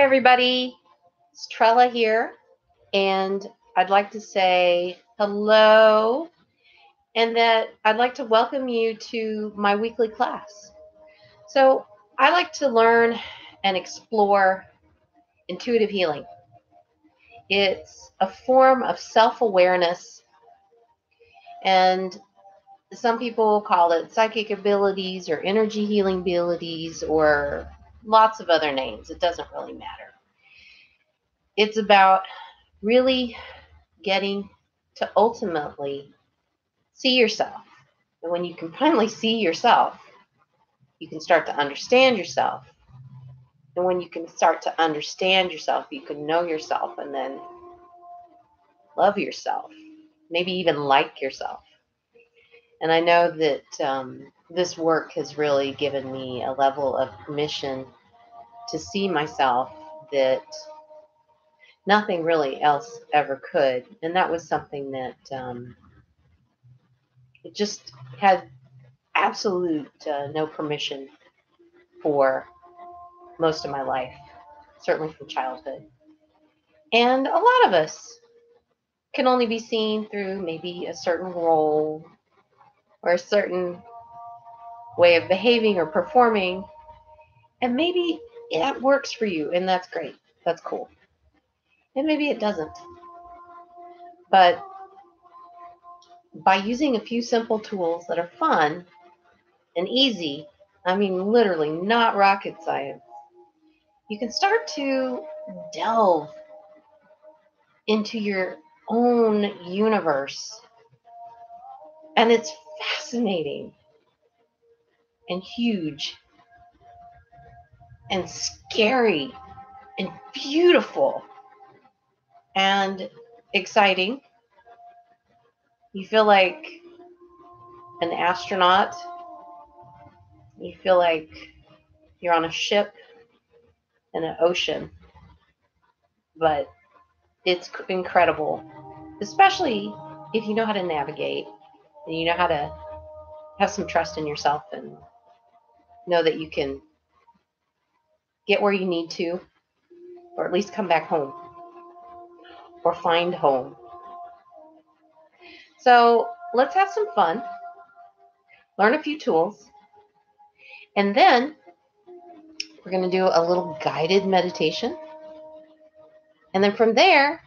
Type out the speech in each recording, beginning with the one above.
everybody. It's Trella here, and I'd like to say hello and that I'd like to welcome you to my weekly class. So, I like to learn and explore intuitive healing. It's a form of self awareness, and some people call it psychic abilities or energy healing abilities or lots of other names. It doesn't really matter. It's about really getting to ultimately see yourself. And when you can finally see yourself, you can start to understand yourself. And when you can start to understand yourself, you can know yourself and then love yourself, maybe even like yourself. And I know that this work has really given me a level of permission to see myself that nothing really else ever could. And that was something that it just had absolute no permission for most of my life, certainly from childhood. And a lot of us can only be seen through maybe a certain role or a certain way of behaving or performing. And maybe that works for you, and that's great. That's cool. And maybe it doesn't. But by using a few simple tools that are fun and easy, I mean, literally not rocket science, you can start to delve into your own universe. And it's fascinating and huge and scary and beautiful and exciting. You feel like an astronaut. You feel like you're on a ship in an ocean. But it's incredible, especially if you know how to navigate and you know how to have some trust in yourself and know that you can get where you need to, or at least come back home or find home. So let's have some fun, learn a few tools, and then we're going to do a little guided meditation. And then from there,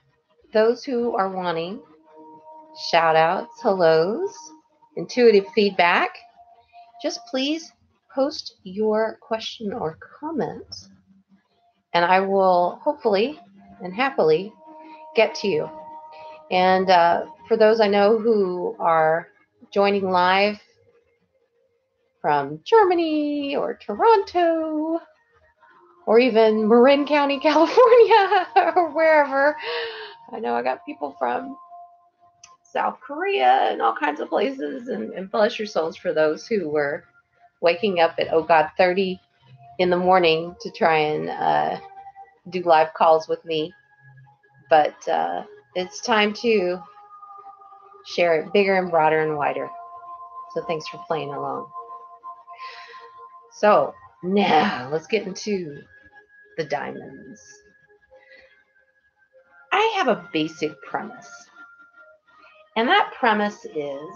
those who are wanting shout outs, hellos, intuitive feedback, just please post your question or comment, and I will hopefully and happily get to you. And for those I know who are joining live from Germany or Toronto or even Marin County, California, or wherever, I know I got people from South Korea and all kinds of places, and bless your souls for those who were waking up at, 30 in the morning to try and do live calls with me. But it's time to share it bigger and broader and wider. So thanks for playing along. So now let's get into the diamonds. I have a basic premise. And that premise is,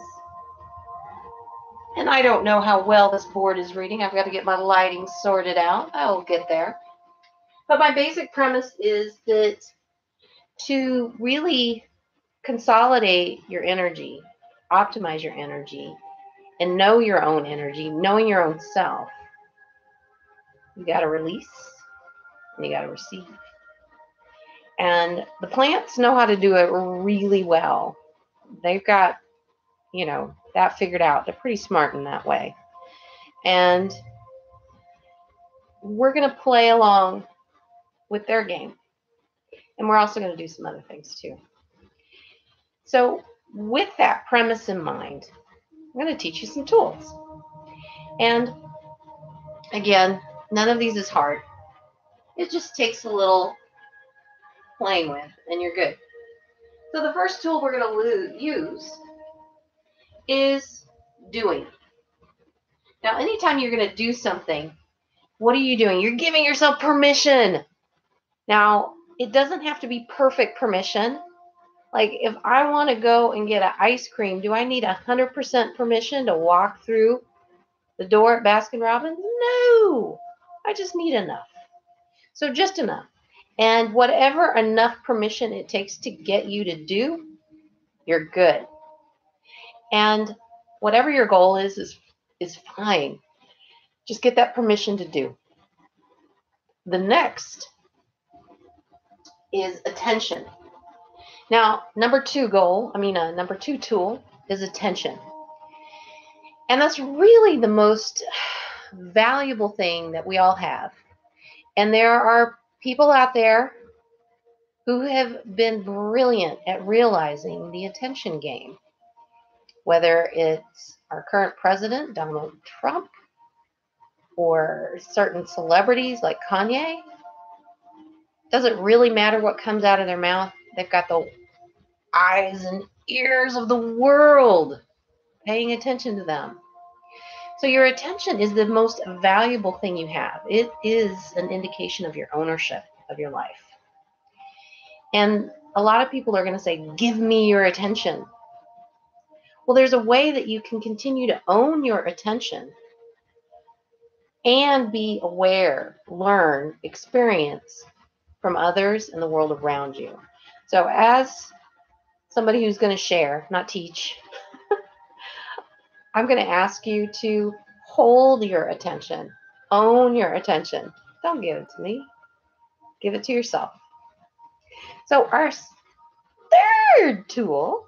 and I don't know how well this board is reading. I've got to get my lighting sorted out. I'll get there. But my basic premise is that to really consolidate your energy, optimize your energy, and know your own energy, knowing your own self, you got to release and you got to receive. And the plants know how to do it really well. They've got, that figured out. They're pretty smart in that way. And we're going to play along with their game. And we're also going to do some other things too. So with that premise in mind, I'm going to teach you some tools. And again, none of these is hard. It just takes a little playing with, and you're good. So the first tool we're going to use is doing. Now, anytime you're going to do something, what are you doing? You're giving yourself permission. Now, it doesn't have to be perfect permission. Like if I want to go and get an ice cream, do I need 100% permission to walk through the door at Baskin Robbins? No, I just need enough. So just enough. And whatever enough permission it takes to get you to do, you're good. And whatever your goal is fine. Just get that permission to do. The next is attention. Now, number two tool is attention. And that's really the most valuable thing that we all have. And there are people out there who have been brilliant at realizing the attention game, whether it's our current president, Donald Trump, or certain celebrities like Kanye. Doesn't really matter what comes out of their mouth. They've got the eyes and ears of the world paying attention to them. So your attention is the most valuable thing you have. It is an indication of your ownership of your life. And a lot of people are going to say, give me your attention. Well, there's a way that you can continue to own your attention and be aware, learn, experience from others and the world around you. So as somebody who's going to share, not teach, I'm going to ask you to hold your attention, own your attention. Don't give it to me. Give it to yourself. So our third tool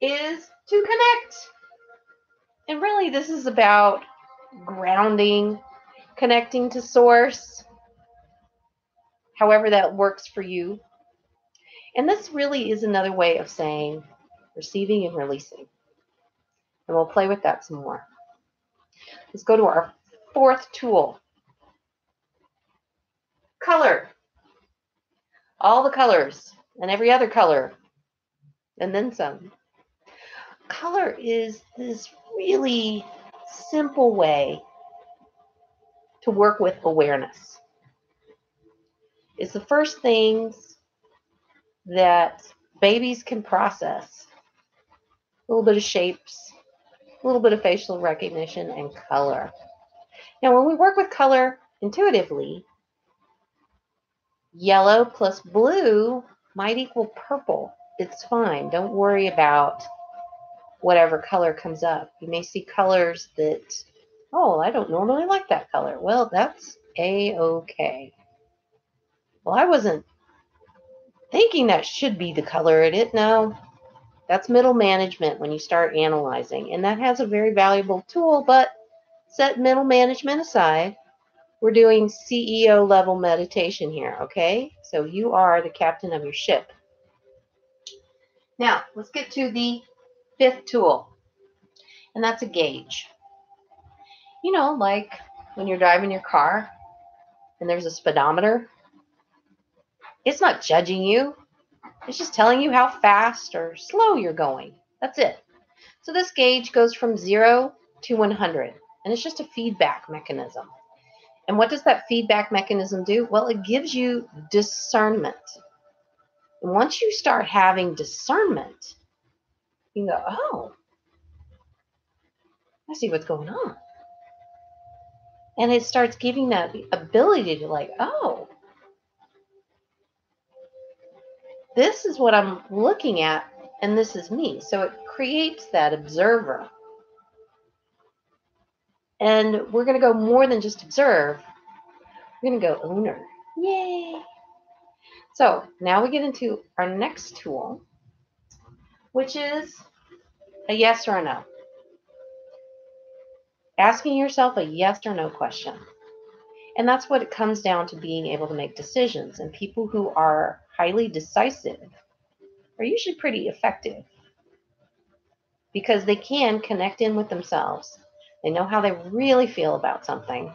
is to connect. And really, this is about grounding, connecting to source, however that works for you. And this really is another way of saying receiving and releasing. And we'll play with that some more. Let's go to our fourth tool. Color. All the colors and every other color. And then some. Color is this really simple way to work with awareness. It's the first things that babies can process. A little bit of shapes, a little bit of facial recognition, and color. Now, when we work with color intuitively, yellow plus blue might equal purple. It's fine. Don't worry about whatever color comes up. You may see colors that, oh, I don't normally like that color. Well, that's A-okay. Well, I wasn't thinking that should be the color in it. No, that's middle management when you start analyzing. And that has a very valuable tool, but set middle management aside. We're doing CEO level meditation here, okay? So you are the captain of your ship. Now, let's get to the fifth tool, and that's a gauge. You know, like when you're driving your car and there's a speedometer, it's not judging you. It's just telling you how fast or slow you're going. That's it. So this gauge goes from 0 to 100, and it's just a feedback mechanism. And what does that feedback mechanism do? Well, it gives you discernment. And once you start having discernment, you go, oh, I see what's going on. And it starts giving that ability to like, oh, this is what I'm looking at, and this is me. So it creates that observer. And we're going to go more than just observe. We're going to go owner. Yay! So now we get into our next tool, which is a yes or a no. Asking yourself a yes or no question. And that's what it comes down to, being able to make decisions. And people who are highly decisive are usually pretty effective because they can connect in with themselves. They know how they really feel about something.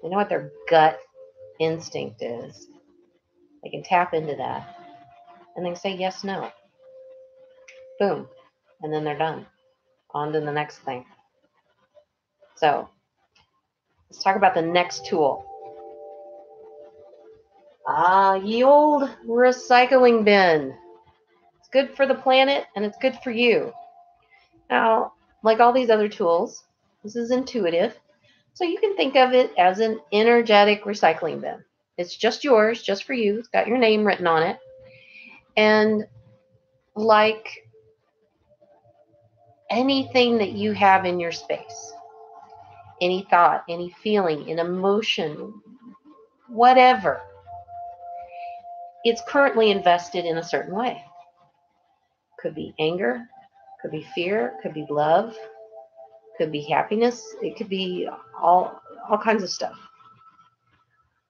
They know what their gut instinct is. They can tap into that and then say yes, no. Boom. And then they're done. On to the next thing. So let's talk about the next tool. Ah, ye old recycling bin. It's good for the planet and it's good for you. Now, like all these other tools, this is intuitive. So you can think of it as an energetic recycling bin. It's just yours, just for you. It's got your name written on it. And like anything that you have in your space, any thought, any feeling, an emotion, whatever, it's currently invested in a certain way. Could be anger, could be fear, could be love, could be happiness. It could be all kinds of stuff.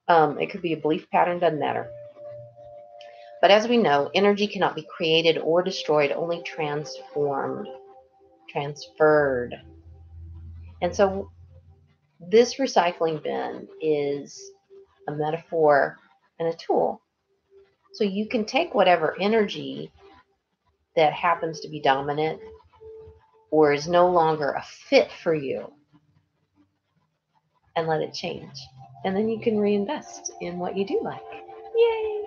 It could be a belief pattern, doesn't matter. But as we know, energy cannot be created or destroyed, only transformed, transferred. And so this recycling bin is a metaphor and a tool. So you can take whatever energy that happens to be dominant or is no longer a fit for you and let it change. And then you can reinvest in what you do like. Yay!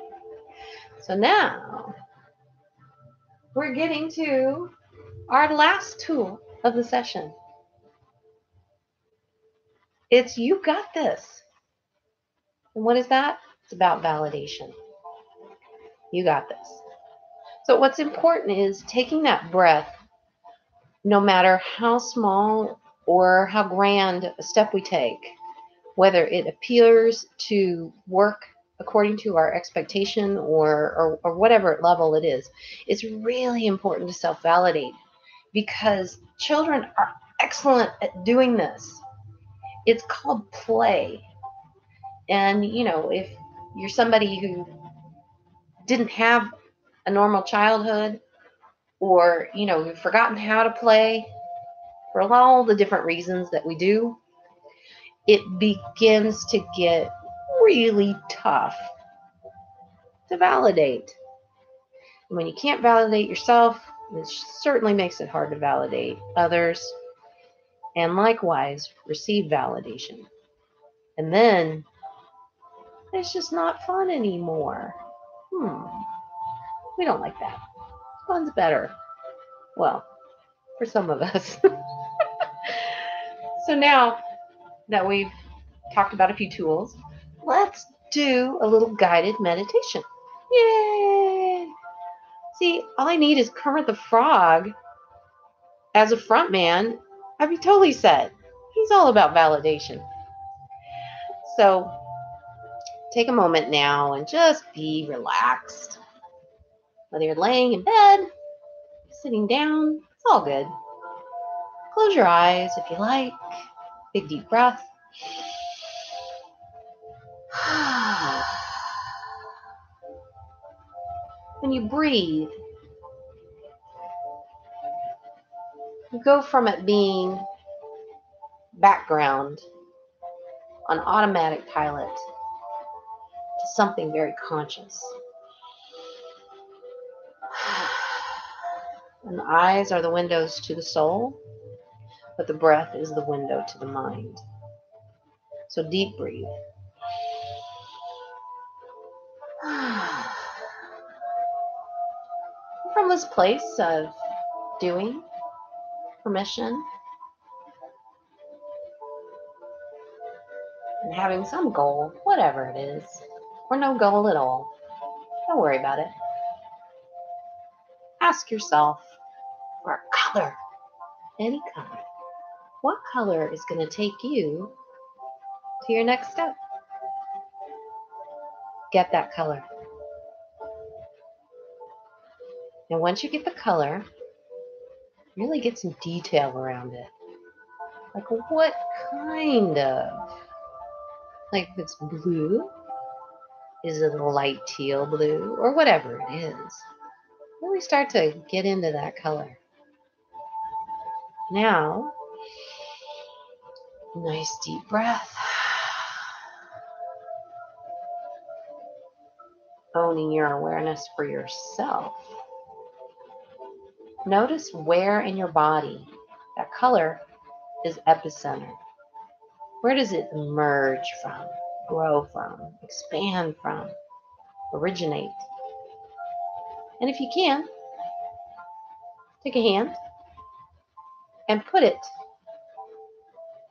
So now we're getting to our last tool of the session. It's you got this. And what is that? It's about validation. You got this. So what's important is taking that breath, no matter how small or how grand a step we take, whether it appears to work according to our expectation or whatever level it is, it's really important to self-validate because children are excellent at doing this. It's called play. And, if you're somebody who didn't have a normal childhood or, you've forgotten how to play for all the different reasons that we do, it begins to get really tough to validate. And when you can't validate yourself, it certainly makes it hard to validate others and likewise receive validation. And then it's just not fun anymore. We don't like that. Fun's better. Well, for some of us. So now that we've talked about a few tools, let's do a little guided meditation. Yay! See, all I need is Kermit the Frog as a front man. I'd be totally set. He's all about validation. So take a moment now and just be relaxed. Whether you're laying in bed, sitting down, it's all good. Close your eyes if you like. Big deep breath. When you breathe, you go from it being background on automatic pilot to something very conscious. And the eyes are the windows to the soul, but the breath is the window to the mind. So deep breathe. From this place of doing, permission, and having some goal, whatever it is, or no goal at all, don't worry about it. Ask yourself for a color, any color. What color is going to take you to your next step? Get that color. And once you get the color, really get some detail around it. Like what kind of? Like if it's blue, is it a light teal blue, or whatever it is? Really start to get into that color. Now, nice deep breath. Owning your awareness for yourself. Notice where in your body that color is epicenter. Where does it emerge from, grow from, expand from? originate. And if you can, take a hand and put it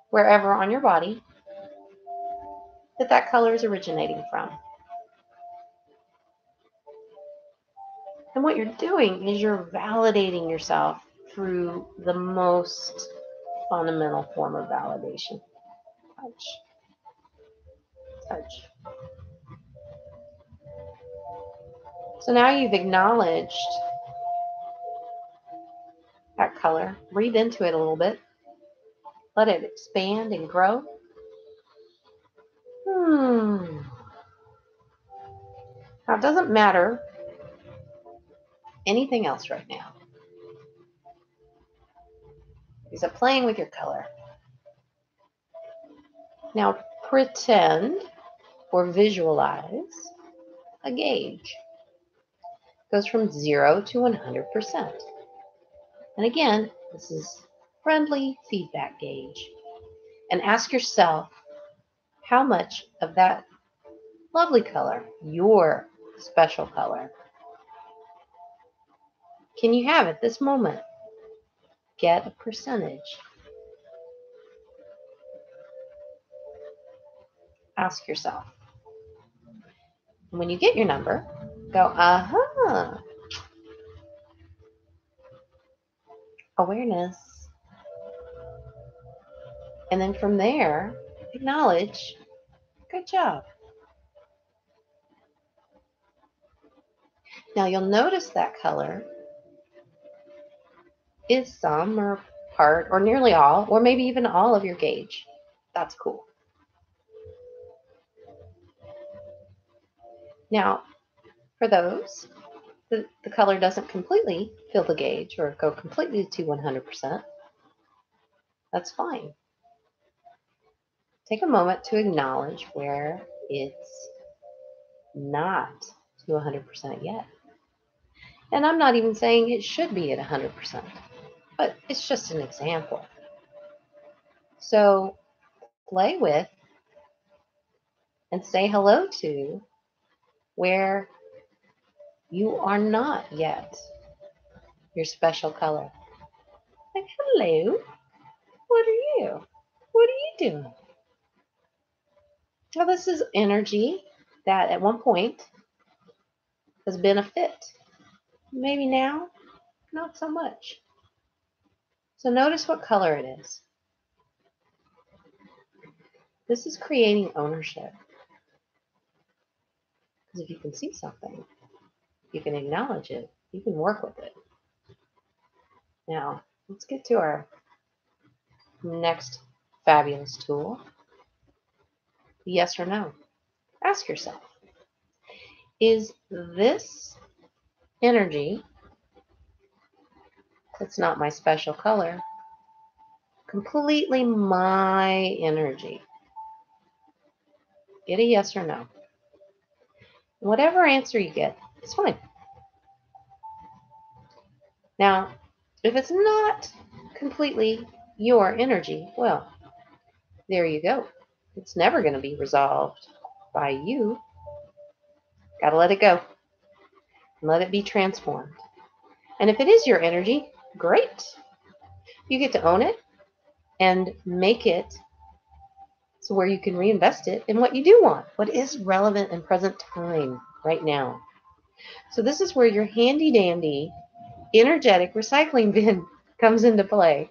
wherever on your body that color is originating from. And what you're doing is you're validating yourself through the most fundamental form of validation. Touch. Touch. So now you've acknowledged that color. Breathe into it a little bit. Let it expand and grow. Now, it doesn't matter anything else right now. Because I'm playing with your color. Now, pretend or visualize a gauge. It goes from 0 to 100%. And again, this is friendly feedback gauge. And ask yourself how much of that lovely color, your special color, can you have at this moment? Get a percentage. Ask yourself. And when you get your number, go, aha, awareness. And then from there, acknowledge, good job. Now you'll notice that color is some or part or nearly all, or maybe even all of your gauge. That's cool. Now, for those, the color doesn't completely fill the gauge or go completely to 100%. That's fine. Take a moment to acknowledge where it's not to 100% yet. And I'm not even saying it should be at 100%, but it's just an example. So play with and say hello to where you are not yet your special color. Like, hello, what are you? What are you doing? Well, this is energy that at one point has been a fit. Maybe now, not so much. So notice what color it is. This is creating ownership. Because if you can see something, you can acknowledge it, you can work with it. Now, let's get to our next fabulous tool. Yes or no. Ask yourself, is this energy that's not my special color completely my energy? Get a yes or no. Whatever answer you get, it's fine. Now, if it's not completely your energy, well, there you go. It's never going to be resolved by you. Got to let it go. Let it be transformed. And if it is your energy, great. You get to own it and make it so where you can reinvest it in what you do want, what is relevant in present time right now. So this is where your handy dandy energetic recycling bin comes into play.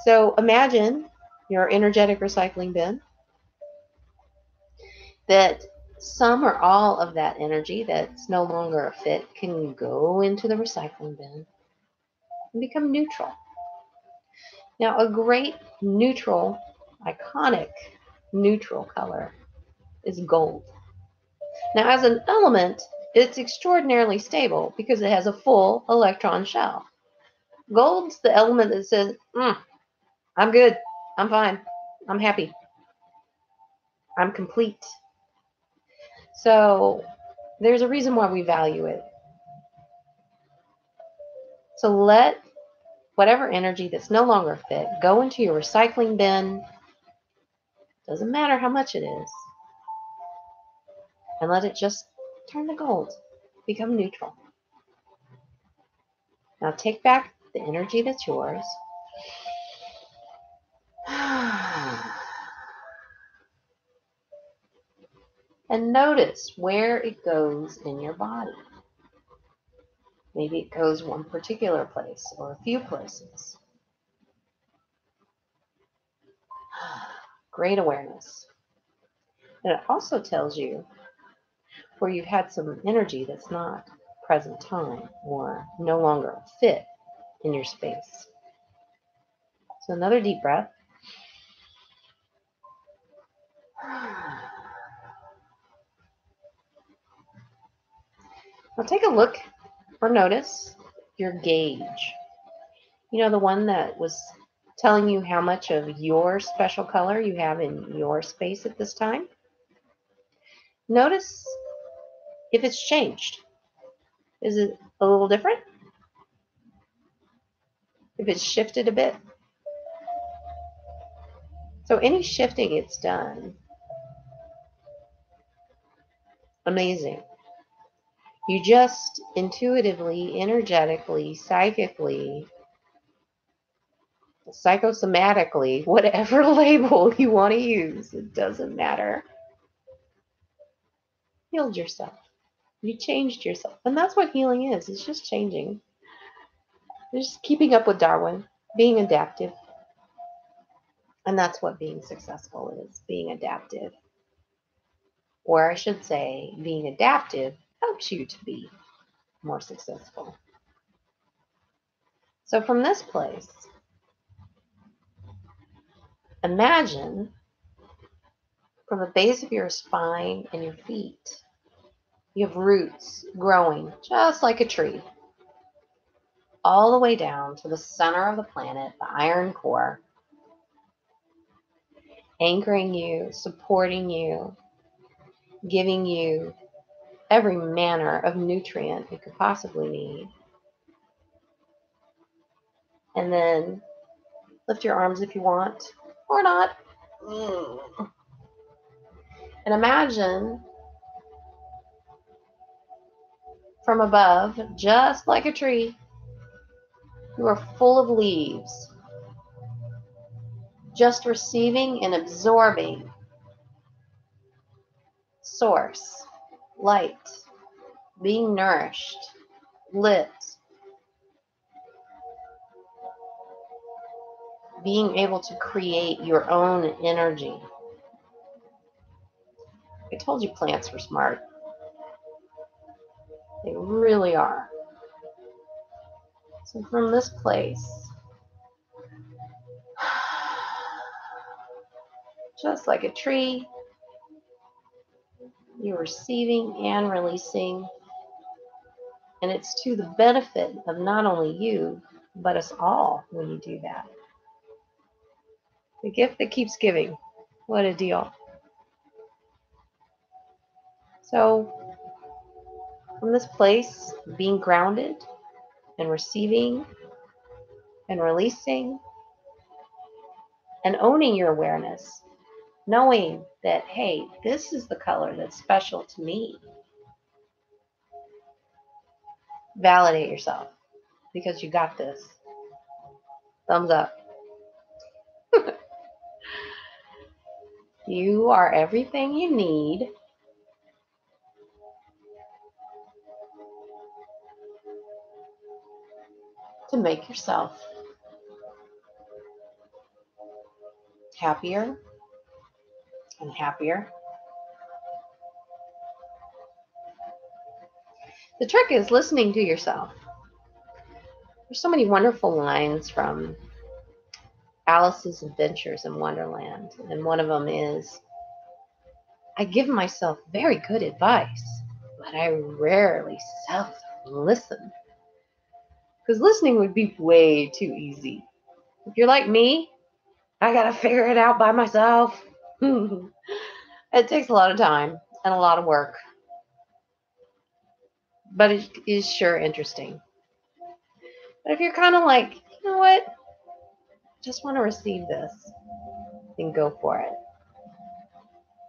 So imagine your energetic recycling bin, that some or all of that energy that's no longer a fit can go into the recycling bin and become neutral. Now, a great neutral, iconic neutral color is gold. Now, as an element, it's extraordinarily stable because it has a full electron shell. Gold's the element that says, I'm good, I'm fine, I'm happy, I'm complete. So there's a reason why we value it. So let whatever energy that's no longer fit go into your recycling bin. Doesn't matter how much it is. And let it just turn to gold. Become neutral. Now take back the energy that's yours. And notice where it goes in your body. Maybe it goes one particular place or a few places. Great awareness. And it also tells you where you've had some energy that's not present time or no longer fit in your space. So another deep breath. Now take a look or notice your gauge. You know, the one that was telling you how much of your special color you have in your space at this time. Notice if it's changed. Is it a little different? If it's shifted a bit? So any shifting it's done, amazing. You just intuitively, energetically, psychically, psychosomatically, whatever label you want to use, it doesn't matter. Healed yourself. You changed yourself. And that's what healing is. It's just changing. It's just keeping up with Darwin, being adaptive. And that's what being successful is, being adaptive. Or I should say, being adaptive helps you to be more successful. So from this place, imagine from the base of your spine and your feet, you have roots growing just like a tree, all the way down to the center of the planet, the iron core, anchoring you, supporting you, giving you every manner of nutrient you could possibly need. And then lift your arms if you want, or not. And imagine from above, just like a tree, you are full of leaves, just receiving and absorbing source, light, being nourished, lit, being able to create your own energy. I told you plants were smart. They really are. So from this place, just like a tree, you're receiving and releasing. And it's to the benefit of not only you, but us all when you do that. The gift that keeps giving. What a deal. So from this place, being grounded and receiving and releasing and owning your awareness, knowing that, hey, this is the color that's special to me. Validate yourself because you got this. Thumbs up. You are everything you need to make yourself happier and happier. The trick is listening to yourself. There's so many wonderful lines from Alice's Adventures in Wonderland, and one of them is, I give myself very good advice, but I rarely self-listen. Because listening would be way too easy. If you're like me, I gotta figure it out by myself. It takes a lot of time and a lot of work. But it is sure interesting. But if you're kind of like, you know what? Just want to receive this, then go for it.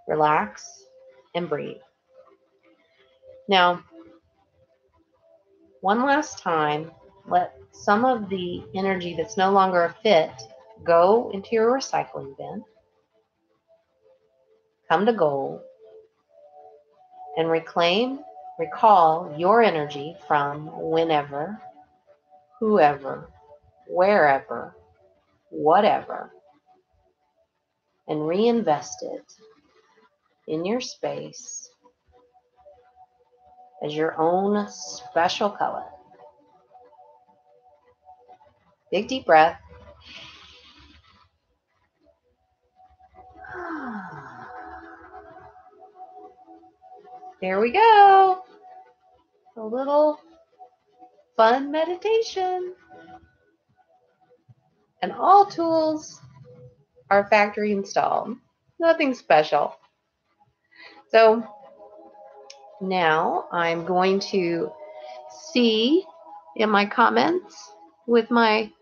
Relax and breathe. Now, one last time, let some of the energy that's no longer a fit go into your recycling bin. Come to goal and recall your energy from whenever, whoever, wherever, whatever, and reinvest it in your space as your own special color. Big deep breath. There we go. A little fun meditation. And all tools are factory installed. Nothing special. So now I'm going to see in my comments with my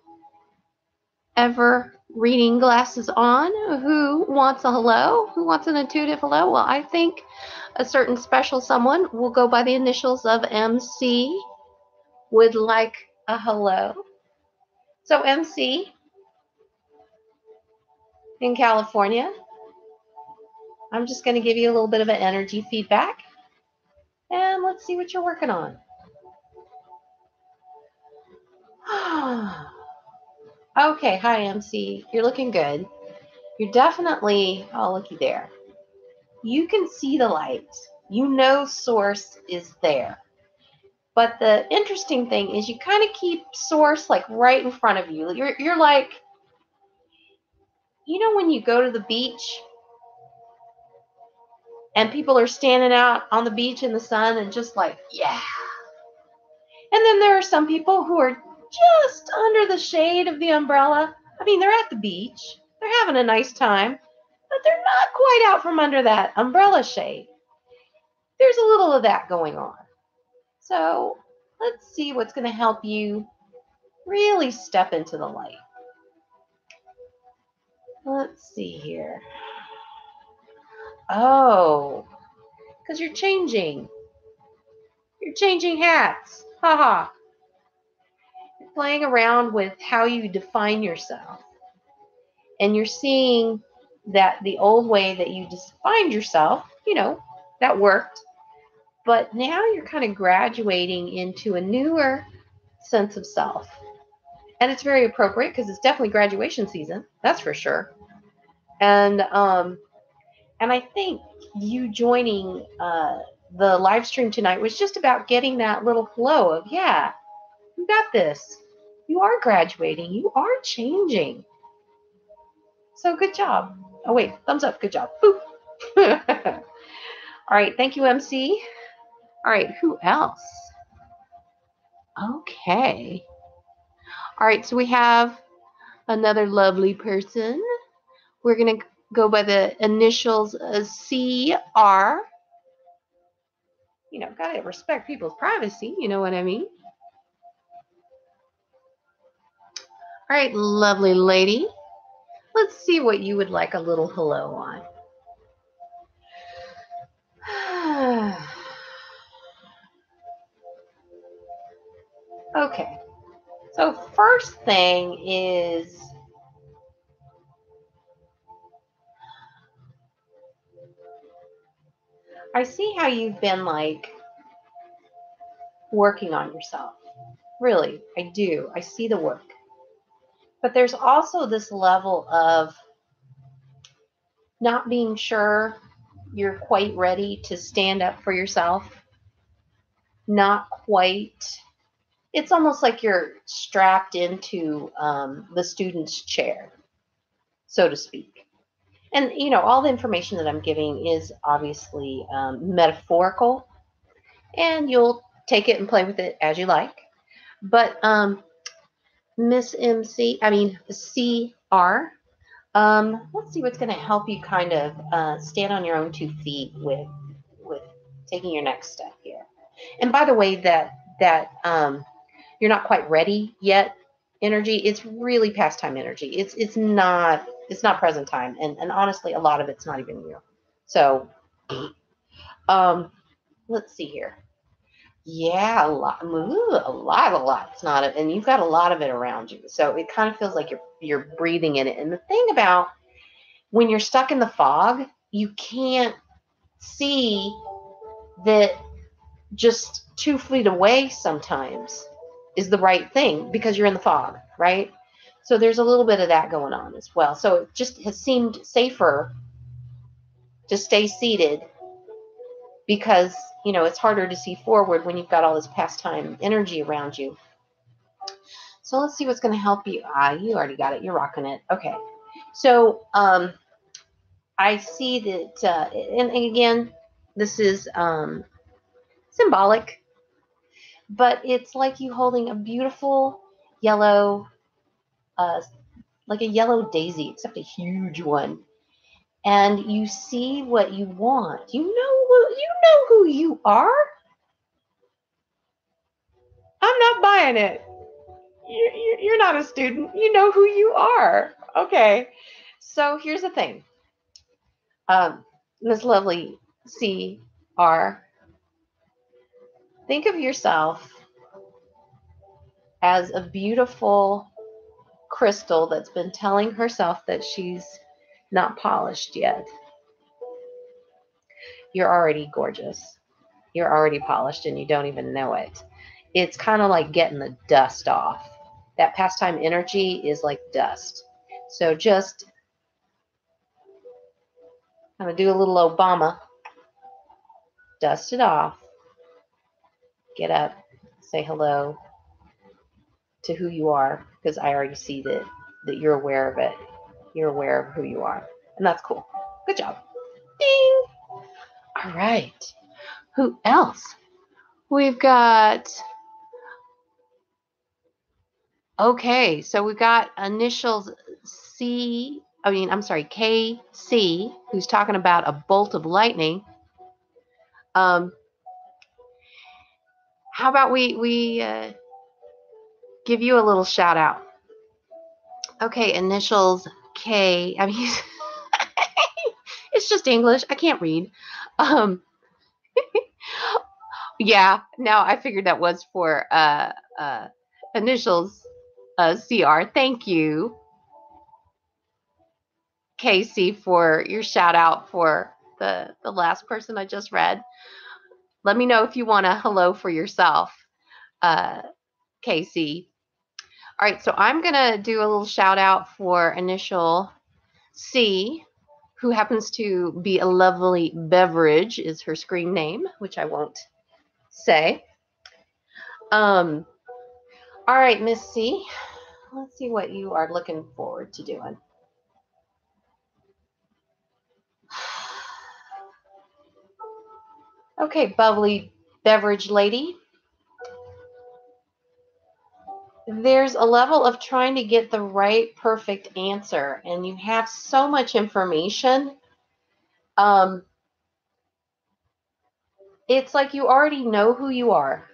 ever reading glasses on who wants a hello, who wants an intuitive hello. Well, I think a certain special someone will go by the initials of MC would like a hello. So MC in California, I'm just going to give you a little bit of an energy feedback and let's see what you're working on. Okay, hi MC, you're looking good. You're definitely, oh looky there. You can see the light. You know source is there. But the interesting thing is you kind of keep source like right in front of you. You're like, you know when you go to the beach and people are standing out on the beach in the sun and just like, yeah. And then there are some people who are just under the shade of the umbrella. I mean, they're at the beach. They're having a nice time, but they're not quite out from under that umbrella shade. There's a little of that going on. So let's see what's going to help you really step into the light. Let's see here. Oh, because you're changing. You're changing hats. Haha. You're playing around with how you define yourself. And you're seeing that the old way that you defined yourself, you know, that worked. But now you're kind of graduating into a newer sense of self. And it's very appropriate because it's definitely graduation season. That's for sure. And I think you joining the live stream tonight was just about getting that little flow of, yeah, you got this. You are graduating. You are changing. So good job. Oh, wait, thumbs up. Good job. Boop. All right. Thank you, MC. All right. Who else? Okay. All right. So we have another lovely person. We're going to go by the initials CR. You know, got to respect people's privacy. You know what I mean? All right, lovely lady. Let's see what you would like a little hello on. Okay. So first thing is I see how you've been like working on yourself. Really, I do. I see the work. But there's also this level of not being sure you're quite ready to stand up for yourself. Not quite. It's almost like you're strapped into the student's chair, so to speak. And, you know, all the information that I'm giving is obviously metaphorical, and you'll take it and play with it as you like. But Miss MC, I mean CR, let's see what's going to help you kind of stand on your own 2 feet with taking your next step here. And by the way, that you're not quite ready yet energy, it's really past time energy. It's not present time, and honestly, a lot of it's not even you. So let's see here. Yeah, a lot. Ooh, a lot. It's not, and you've got a lot of it around you, so it kind of feels like you're breathing in it. And the thing about when you're stuck in the fog, you can't see that just 2 feet away sometimes is the right thing because you're in the fog, right? So there's a little bit of that going on as well. So it just has seemed safer to stay seated because, it's harder to see forward when you've got all this past time energy around you. So let's see what's going to help you. You already got it. You're rocking it. Okay. So I see that, and again, this is symbolic, but it's like you holding a beautiful yellow, like a yellow daisy, except a huge one. And you see what you want. You know who you are. I'm not buying it. You're not a student. You know who you are. Okay. So here's the thing. Miss Lovely CR, think of yourself as a beautiful crystal that's been telling herself that she's not polished yet. You're already gorgeous. You're already polished and you don't even know it. It's kind of like getting the dust off. That pastime energy is like dust. So just I'm going to do a little Obama. Dust it off. Get up. Say hello to who you are, because I already see that you're aware of it. You're aware of who you are. And that's cool. Good job. Ding. All right. Who else? We've got, okay, so we've got initials KC, who's talking about a bolt of lightning. How about we give you a little shout out? Okay, initials K. I mean, it's just English. I can't read. Yeah, now I figured that was for initials CR. Thank you, Casey, for your shout out for the last person I just read. Let me know if you want a hello for yourself, Casey. All right, so I'm going to do a little shout out for initial C, who happens to be a lovely beverage, is her screen name, which I won't say. All right, Miss C, let's see what you are looking forward to doing. Okay, bubbly beverage lady. There's a level of trying to get the right perfect answer, and you have so much information. It's like you already know who you are,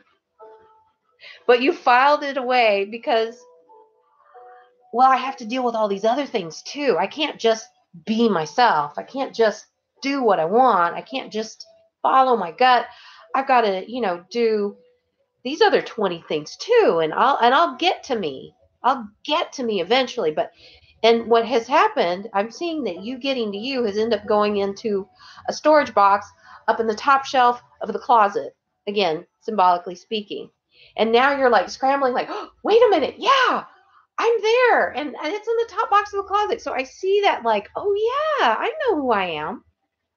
but you filed it away because, well, I have to deal with all these other things too. I can't just be myself. I can't just do what I want. I can't just follow my gut. I've got to, do these other 20 things too, and I'll get to me. I'll get to me eventually. And what has happened, I'm seeing that you getting to you has ended up going into a storage box up in the top shelf of the closet, again, symbolically speaking. And now you're like scrambling, like, oh, wait a minute, yeah, I'm there, and it's in the top box of the closet. So I see that, like, oh yeah, I know who I am.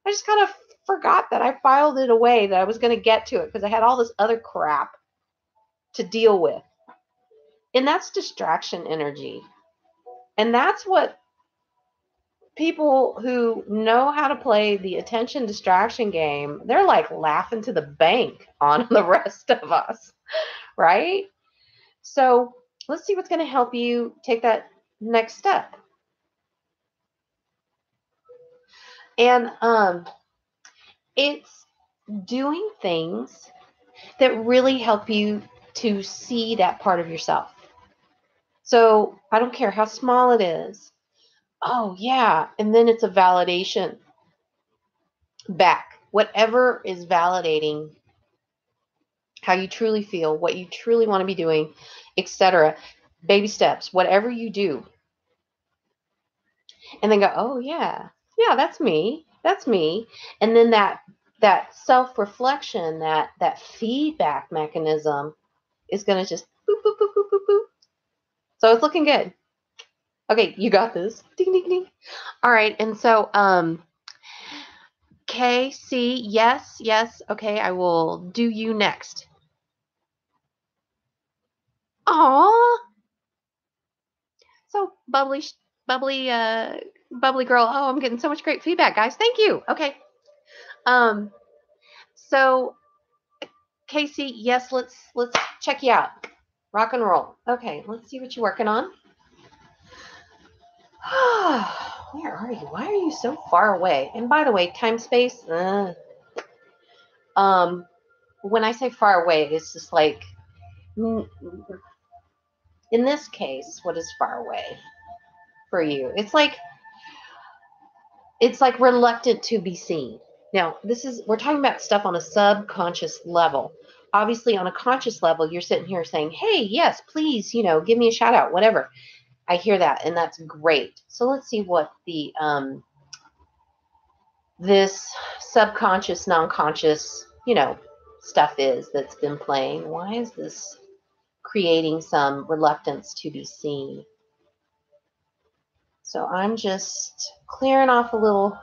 I just kind of forgot that I filed it away, that I was going to get to it because I had all this other crap to deal with. And that's distraction energy. And that's what people who know how to play the attention distraction game, they're like laughing to the bank on the rest of us, right? So let's see what's going to help you take that next step. And it's doing things that really help you to see that part of yourself. So I don't care how small it is. Oh, yeah. And then it's a validation back. Whatever is validating how you truly feel, what you truly want to be doing, etc. Baby steps, whatever you do. And then go, oh yeah, yeah, that's me. That's me. And then that self-reflection, that feedback mechanism is going to just boop, boop, boop, boop, boop, boop. So it's looking good. Okay, you got this. Ding, ding, ding. All right, and so K, C, yes, yes. Okay, I will do you next. Aw, so bubbly, bubbly, bubbly girl. Oh, I'm getting so much great feedback, guys. Thank you. Okay. Um, so Casey, yes, let's check you out. Rock and roll. Okay, let's see what you're working on. Where are you? Why are you so far away? And by the way, time space. When I say far away, it's just like, in this case, what is far away for you? It's like reluctant to be seen. Now, we're talking about stuff on a subconscious level. Obviously, on a conscious level, you're sitting here saying, hey, yes, please, give me a shout out, whatever. I hear that, and that's great. So let's see what the this subconscious, non-conscious, stuff is that's been playing. Why is this creating some reluctance to be seen? So I'm just clearing off a little.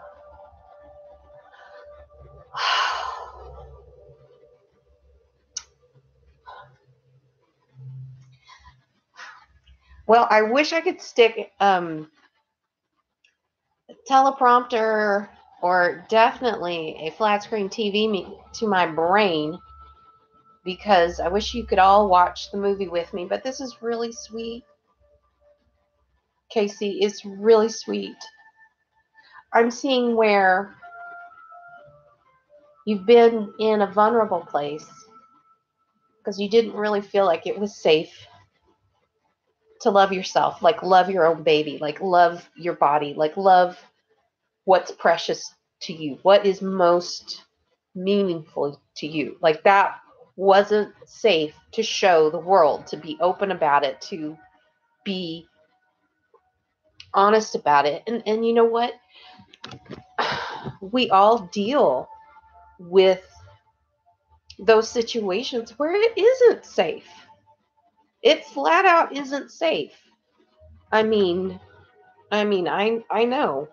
Well, I wish I could stick teleprompter or definitely a flat screen TV to my brain, because I wish you could all watch the movie with me. But this is really sweet, Casey. It's really sweet. I'm seeing where you've been in a vulnerable place because you didn't really feel like it was safe to love yourself, like love your own baby, like love your body, like love what's precious to you, what is most meaningful to you. Like that wasn't safe to show the world, to be open about it, to be honest about it. And you know what? We all deal with those situations where it isn't safe. It flat out isn't safe. I mean, I know,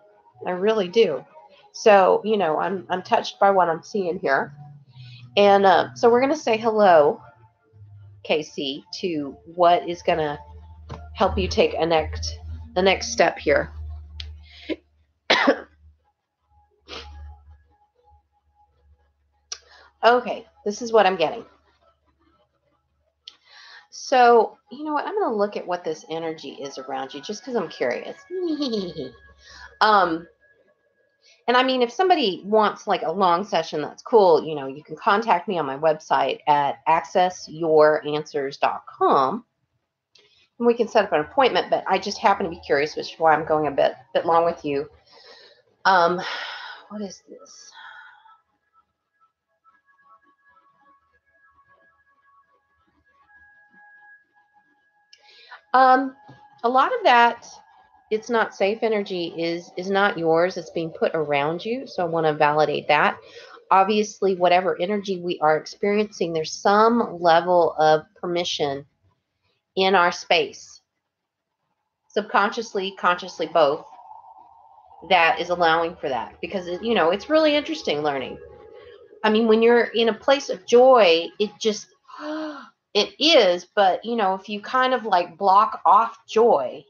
I really do. So I'm touched by what I'm seeing here, and so we're gonna say hello, Casey, to what is gonna help you take the next step here. Okay, this is what I'm getting. So, you know what? I'm going to look at what this energy is around you just because I'm curious. And I mean, if somebody wants like a long session, that's cool. You can contact me on my website at accessyouranswers.com, and we can set up an appointment. But I just happen to be curious, which is why I'm going a bit long with you. What is this? A lot of that, it's not safe energy, is not yours. It's being put around you. So I want to validate that. Obviously, whatever energy we are experiencing, there's some level of permission in our space, subconsciously, consciously, both, that is allowing for that. Because it's really interesting learning. I mean, when you're in a place of joy, it just it is. But if you kind of like block off joy,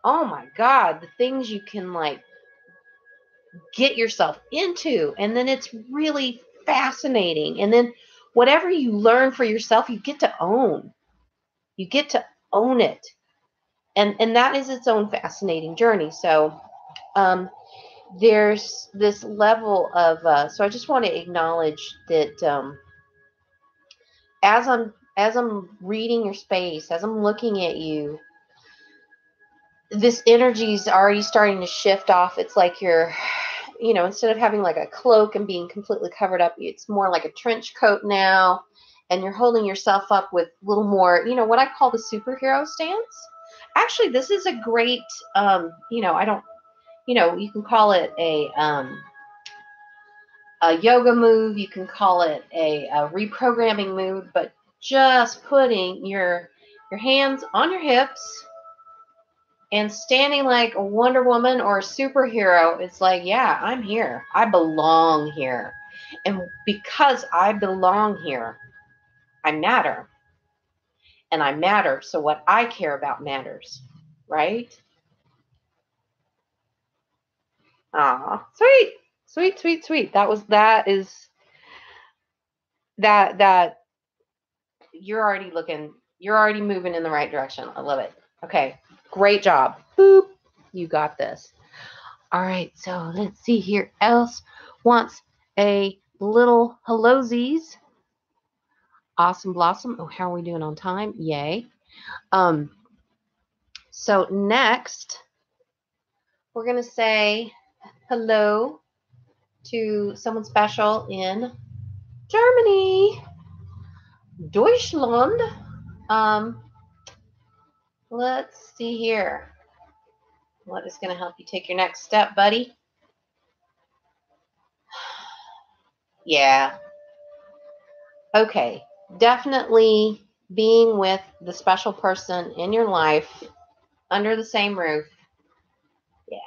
oh my God, the things you can like get yourself into. And then it's really fascinating. And then whatever you learn for yourself, you get to own. You get to own it. And that is its own fascinating journey. So there's this level of, so I just want to acknowledge that as I'm reading your space, as I'm looking at you, this energy is already starting to shift off. It's like you're, instead of having like a cloak and being completely covered up, it's more like a trench coat now. and you're holding yourself up with a little more, what I call the superhero stance. Actually, this is a great, I don't, you can call it a yoga move, you can call it a reprogramming move, but just putting your hands on your hips and standing like a Wonder Woman or a superhero. It's like, yeah, I'm here. I belong here. And because I belong here, I matter. And I matter. So what I care about matters. Right? Ah, sweet. Sweet, sweet, sweet. That you're already moving in the right direction. I love it. Okay. Great job. Boop. You got this. All right. So let's see here. Else wants a little hellosies. Awesome Blossom. Oh, how are we doing on time? Yay. So next, we're going to say hello to someone special in Germany. Deutschland. Let's see here. What is going to help you take your next step, buddy? Yeah. Okay. Definitely being with the special person in your life under the same roof. Yeah.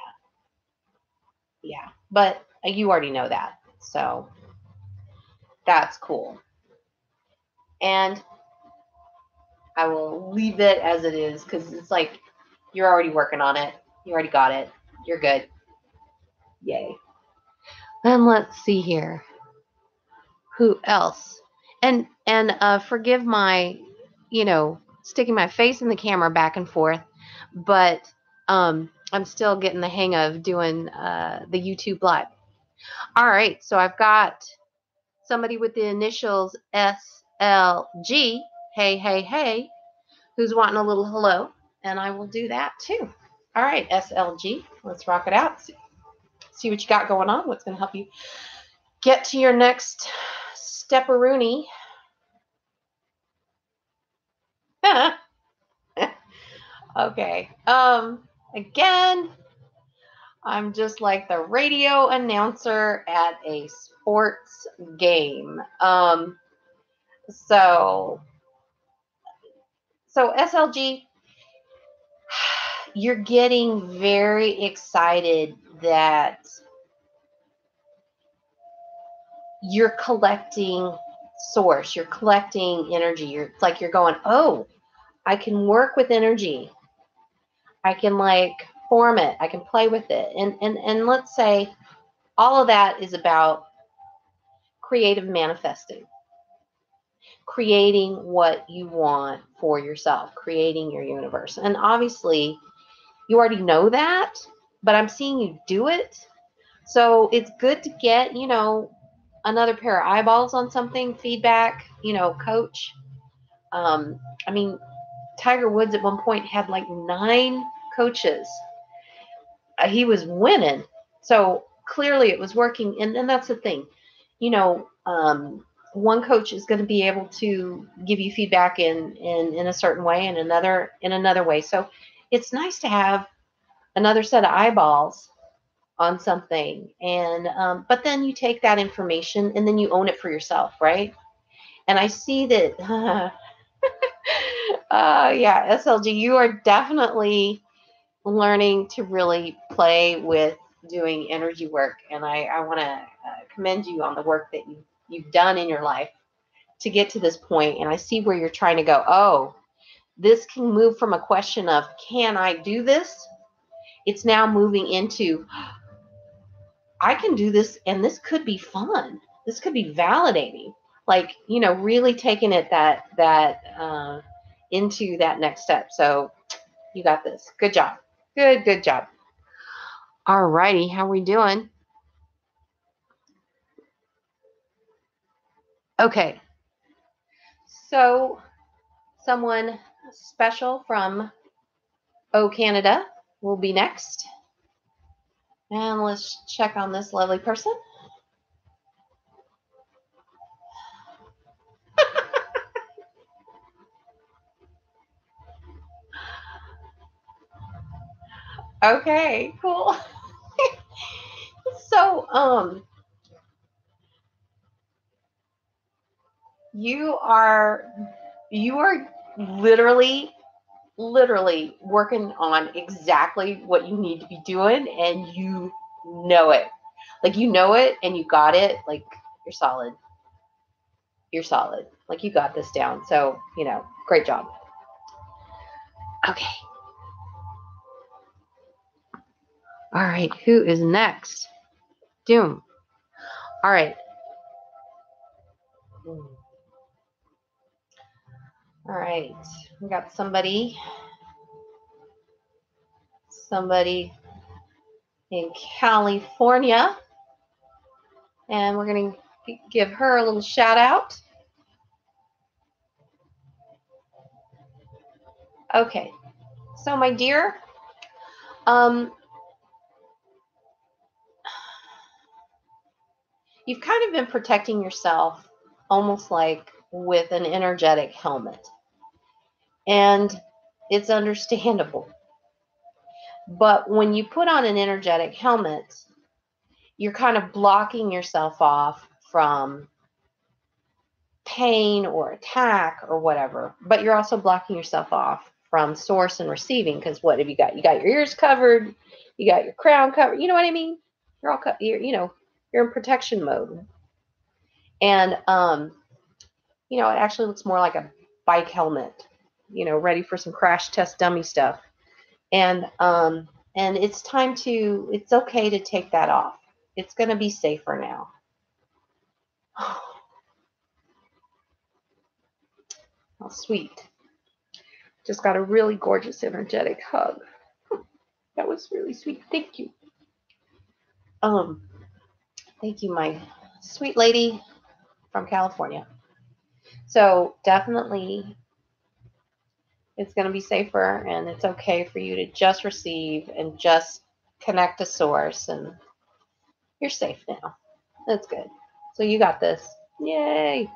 Yeah. But you already know that. So that's cool. And I will leave it as it is because it's like you're already working on it. You already got it. You're good. Yay. And let's see here. Who else? And forgive my, sticking my face in the camera back and forth, but I'm still getting the hang of doing the YouTube live. All right, so I've got somebody with the initials SLG. Hey, hey, hey. Who's wanting a little hello, and I will do that too. All right, SLG, let's rock it out. See what you got going on, what's going to help you get to your next step-a-rooney. Okay. Again, I'm just like the radio announcer at a sports game. So SLG, you're getting very excited that you're collecting source, you're collecting energy. It's like you're going, oh, I can work with energy. I can form it. I can play with it. And let's say all of that is about creative manifesting, creating what you want for yourself, creating your universe. And obviously, you already know that, but I'm seeing you do it. So it's good to get, another pair of eyeballs on something, feedback, coach. I mean, Tiger Woods at one point had 9 coaches. He was winning. So clearly it was working. And then that's the thing, one coach is going to be able to give you feedback in a certain way and another in another way. So it's nice to have another set of eyeballs on something. And but then you take that information and then you own it for yourself, right? And I see that yeah, SLG, you are definitely learning to really play with doing energy work. And I want to commend you on the work that you've done in your life to get to this point. And I see where you're trying to go. Oh, this can move from a question of, can I do this? It's now moving into, I can do this and this could be fun. This could be validating. Really taking it that into that next step. So you got this. Good job. Good job. All righty. How we doing? Okay. So someone special from Canada will be next. And let's check on this lovely person. Okay, cool. So, you are literally working on exactly what you need to be doing, and you know it. Like, you know it and you got it. Like, you're solid. You're solid. Like, you got this down. So, great job. Okay. All right. Who is next? Doom. All right. All right. We got somebody in California, and we're going to give her a little shout out. Okay. So, my dear, you've kind of been protecting yourself almost like with an energetic helmet. And it's understandable. But when you put on an energetic helmet, you're kind of blocking yourself off from pain or attack or whatever. But you're also blocking yourself off from source and receiving, because what have you got? You got your ears covered, you got your crown covered. You know what I mean? You're all you're in protection mode. And it actually looks more like a bike helmet, ready for some crash test dummy stuff. And it's okay to take that off. It's going to be safer now. How sweet. Just got a really gorgeous, energetic hug. That was really sweet. Thank you. Thank you, my sweet lady from California. So definitely it's going to be safer, and it's okay for you to just receive and just connect to source, and you're safe now. That's good. So you got this. Yay.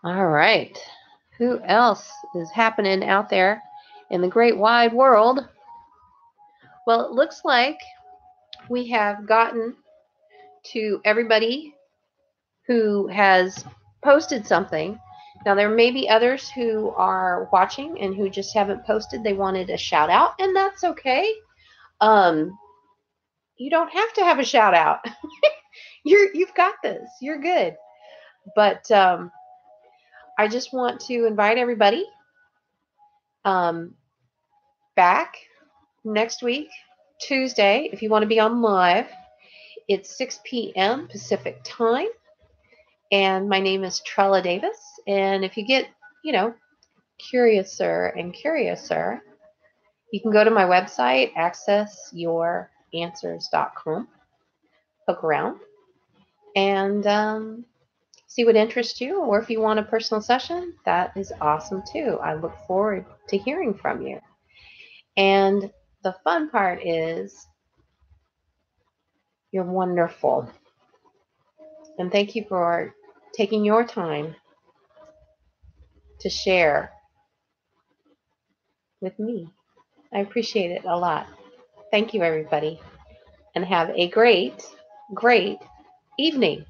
All right. Who else is happening out there in the great wide world? Well, it looks like we have gotten to everybody who has posted something. Now, there may be others who are watching and who just haven't posted. They wanted a shout out, and that's okay. You don't have to have a shout out. You've got this. You're good. But I just want to invite everybody back next week, Tuesday, if you want to be on live. It's 6 p.m. Pacific time. And my name is Trella Davis. And if you get, curiouser and curiouser, you can go to my website, accessyouranswers.com, poke around, and see what interests you. Or if you want a personal session, that is awesome too. I look forward to hearing from you. And the fun part is you're wonderful. And thank you for taking your time to share with me. I appreciate it a lot. Thank you, everybody. And have a great, great evening.